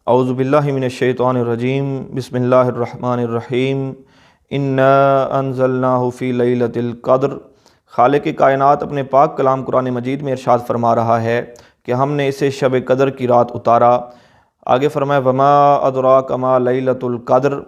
اعوذ باللہ من الشیطان الرجیم بسم اللہ الرحمن الرحیم انا انزلناہ فی لیلۃ القدر۔ خالق کائنات اپنے پاک کلام قرآن مجید میں ارشاد فرما رہا ہے کہ ہم نے اسے شب قدر کی رات اتارا۔ آگے فرمایا وما ادراک ما لیلۃ القدر،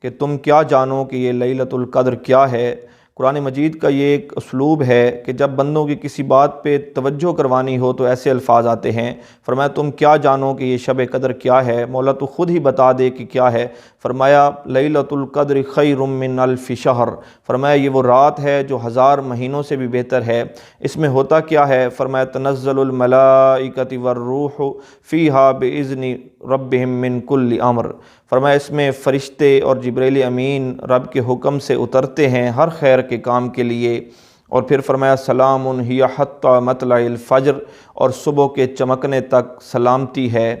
کہ تم کیا جانو کہ یہ لیلۃ القدر کیا ہے۔ قرآن مجید کا یہ ایک اسلوب ہے کہ جب بندوں کی کسی بات پہ توجہ کروانی ہو تو ایسے الفاظ آتے ہیں۔ فرمایا تم کیا جانو کہ یہ شب قدر کیا ہے، مولا تو خود ہی بتا دے کہ کیا ہے۔ فرمایا لیلۃ القدر خیر من الف شہر، فرمایا یہ وہ رات ہے جو 1000 مہینوں سے بھی بہتر ہے۔ اس میں ہوتا کیا ہے؟ فرمایا تنزل الملائکۃ والروح فیہا باذن ربہم من کل امر، فرمایا اس میں فرشتے اور جبریل امین رب کے حکم سے اترتے ہیں ہر خیر کے کام کے لیے۔ اور پھر فرمایا سلام ہی حتی مطلع الفجر، اور صبح کے چمکنے تک سلامتی ہے۔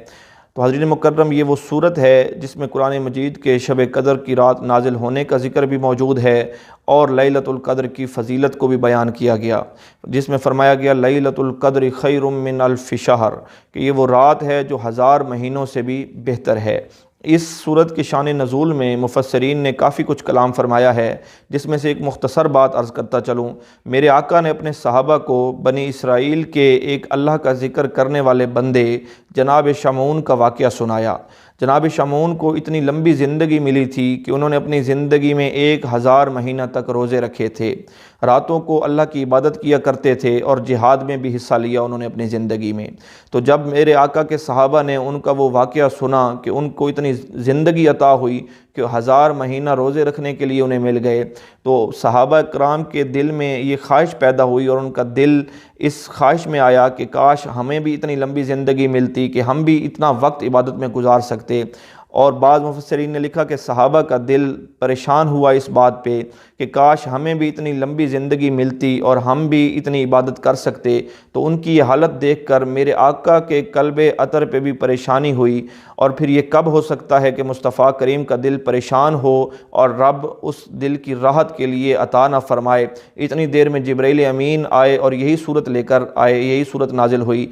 تو حضرین مکرم، یہ وہ صورت ہے جس میں قرآن مجید کے شب قدر کی رات نازل ہونے کا ذکر بھی موجود ہے اور لیلۃ القدر کی فضیلت کو بھی بیان کیا گیا، جس میں فرمایا گیا لیلۃ القدر خیر من الف شہر، کہ یہ وہ رات ہے جو 1000 مہینوں سے بھی بہتر ہے۔ اس صورت کی شان نزول میں مفسرین نے کافی کچھ کلام فرمایا ہے، جس میں سے ایک مختصر بات عرض کرتا چلوں۔ میرے آقا نے اپنے صحابہ کو بنی اسرائیل کے ایک اللہ کا ذکر کرنے والے بندے جناب شمعون کا واقعہ سنایا۔ جناب شمعون کو اتنی لمبی زندگی ملی تھی کہ انہوں نے اپنی زندگی میں 1000 مہینہ تک روزے رکھے تھے، راتوں کو اللہ کی عبادت کیا کرتے تھے اور جہاد میں بھی حصہ لیا انہوں نے اپنی زندگی میں۔ تو جب میرے آقا کے صحابہ نے ان کا وہ واقعہ سنا کہ ان کو اتنی زندگی عطا ہوئی کہ 1000 مہینہ روزے رکھنے کے لیے انہیں مل گئے، تو صحابہ کرام کے دل میں یہ خواہش پیدا ہوئی اور ان کا دل اس خواہش میں آیا کہ کاش ہمیں بھی اتنی لمبی زندگی ملتی کہ ہم بھی اتنا وقت عبادت میں گزار سکتے۔ اور بعض مفسرین نے لکھا کہ صحابہ کا دل پریشان ہوا اس بات پہ کہ کاش ہمیں بھی اتنی لمبی زندگی ملتی اور ہم بھی اتنی عبادت کر سکتے۔ تو ان کی یہ حالت دیکھ کر میرے آقا کے قلب اطہر پہ بھی پریشانی ہوئی، اور پھر یہ کب ہو سکتا ہے کہ مصطفیٰ کریم کا دل پریشان ہو اور رب اس دل کی راحت کے لیے عطا نہ فرمائے۔ اتنی دیر میں جبریل امین آئے اور یہی صورت لے کر آئے، یہی صورت نازل ہوئی،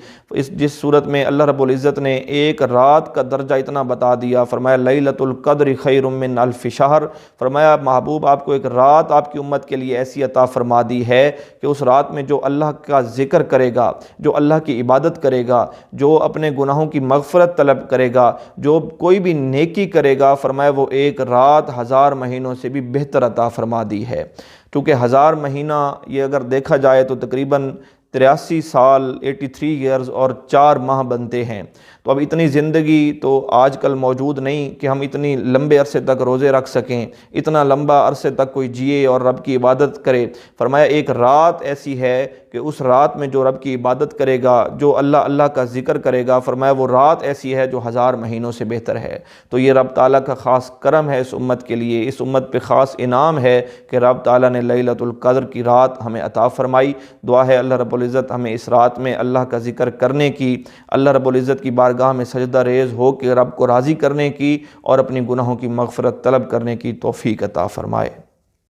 جس صورت میں اللہ رب العزت نے ایک رات کا درجہ اتنا بتا دیا۔ فرمایا لیلۃ القدر خیر من الف شہر، فرمایا محبوب آپ کو ایک رات آپ کی امت کے لیے ایسی عطا فرما دی ہے کہ اس رات میں جو اللہ کا ذکر کرے گا، جو اللہ کی عبادت کرے گا، جو اپنے گناہوں کی مغفرت طلب کرے گا، جو کوئی بھی نیکی کرے گا، فرمایا وہ ایک رات 1000 مہینوں سے بھی بہتر عطا فرما دی ہے۔ کیونکہ 1000 مہینہ یہ اگر دیکھا جائے تو تقریباً 83 سال 83 ایئرز اور 4 ماہ بنتے ہیں۔ تو اب اتنی زندگی تو آج کل موجود نہیں کہ ہم اتنی لمبے عرصے تک روزے رکھ سکیں، اتنا لمبا عرصے تک کوئی جیے اور رب کی عبادت کرے۔ فرمایا ایک رات ایسی ہے کہ اس رات میں جو رب کی عبادت کرے گا، جو اللہ کا ذکر کرے گا، فرمایا وہ رات ایسی ہے جو 1000 مہینوں سے بہتر ہے۔ تو یہ رب تعالیٰ کا خاص کرم ہے اس امت کے لیے، اس امت پہ خاص انعام ہے کہ رب تعالیٰ نے لیلۃ القدر کی رات ہمیں عطا فرمائی۔ دعا ہے اللہ رب العزت ہمیں اس رات میں اللہ کا ذکر کرنے کی، اللہ رب العزت کی بارگاہ میں سجدہ ریز ہو کے رب کو راضی کرنے کی اور اپنی گناہوں کی مغفرت طلب کرنے کی توفیق عطا فرمائے۔